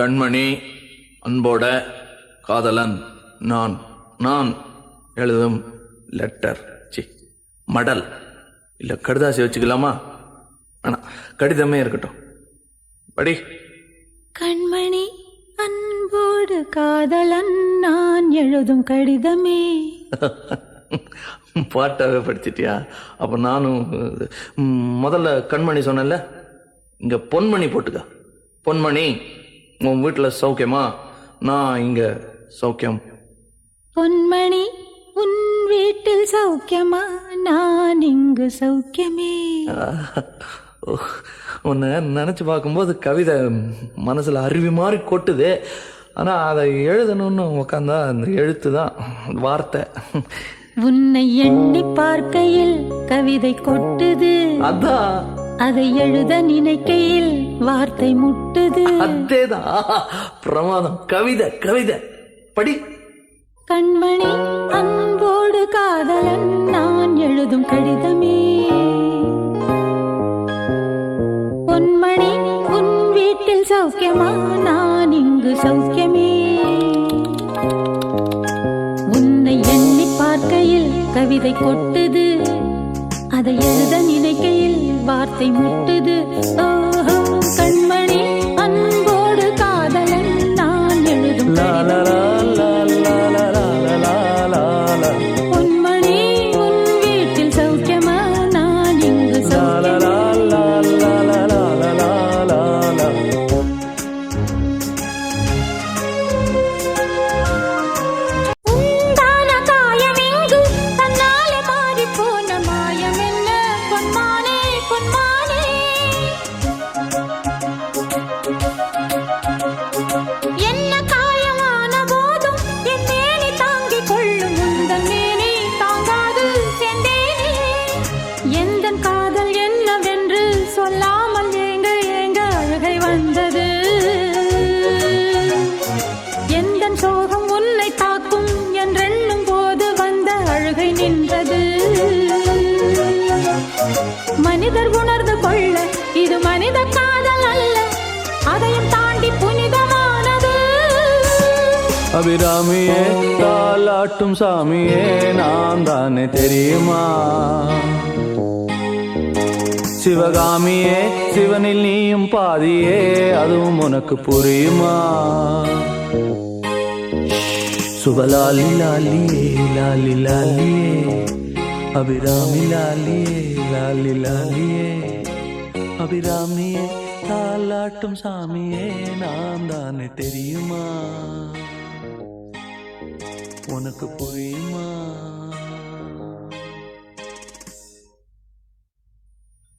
கண்மணி அன்போட காதலன் நான் நான் எழுதும் லெட்டர் மடல் இல்ல கடுதாசி வச்சுக்கலாமா? ஆனா கடிதமே இருக்கட்டும். படி. கண்மணி அன்போடு காதலன் நான் எழுதும் கடிதமே. பாட்டாவே படிச்சிட்டியா? அப்ப நானும் முதல்ல கண்மணி சொன்னேன்ல, இங்க பொன்மணி போட்டுக்க. பொன்மணி, உன் வீட்டுல சௌக்கியமா? நான் இங்க சௌக்கியம். பொன்மணி, உன் வீட்டில் சௌக்கியமா? நான் இங்கு சௌக்கியமே. உன்னை நினைச்சு பார்க்கும்போது கவிதை மனசுல அருவி மாதிரி கொட்டுது. ஆனா அதை எழுதணும்னு உக்காந்தா அந்த எழுத்து தான் வார்த்தை. உன்னை எண்ணி பார்க்கையில் கவிதை கொட்டுது, அதான் அதை எழுத நினைக்கையில் வார்த்தை முட்டுது. அதேதான் பிரமாதம். கவிதை கவிதை படி. கண்மணி அன்போடு காதலன் நான் எழுதும் கடிதமே. பொன்மணி, உன் வீட்டில் சௌக்கியமா? நான் இங்கு சௌக்கியமே. உன்னை எண்ணி பார்க்கையில் கவிதை கொட்டுது, அதை எழுத நினைக்கையில் வார்த்தை முட்டுது. ஓஹோ, கண்மணி அன்போடு காதலன் நான் எழுதும் கடிதமே. பொன்மணி, உன் வீட்டில் சௌக்கியமா? நான் இங்கு சௌக்கியமே. உண்டான காயம் எங்கு தன்னாலே மாறி போன மாயம் என்ன? பொன்மானே பொன்மானே, என்ன காயமான போதும் என் மேனி தாங்கிக் கொள்ளும், உந்தன் மேனி தாங்காது செந்தேனே. எந்தன் காதல் என்னவென்று சொல்லாமல் ஏங்க ஏங்க அழுகை வந்தது. எந்தன் சோகம் உன்னை தாக்கும் என்றெண்ணும் போது வந்த அழுகை நின்றது. மனிதர் உணர்ந்து கொள்ள இது மனித காதல் அல்ல, அதையும் தாண்டி புனிதமானது. அபிராமியே, தாலாட்டும் சாமியே, நான் தானே தெரியுமா? சிவகாமியே, சிவனில் நீயும் பாதியே, அதுவும் உனக்கு புரியுமா? சுபலாலி லாலியே லாலி லாலியே, அபிராமி லாலியே லாலி லாலியே, அபிராமியே, தாலாட்டும் சாமியே, நான் தானே தெரியுமா? உனக்கு புரியுமா?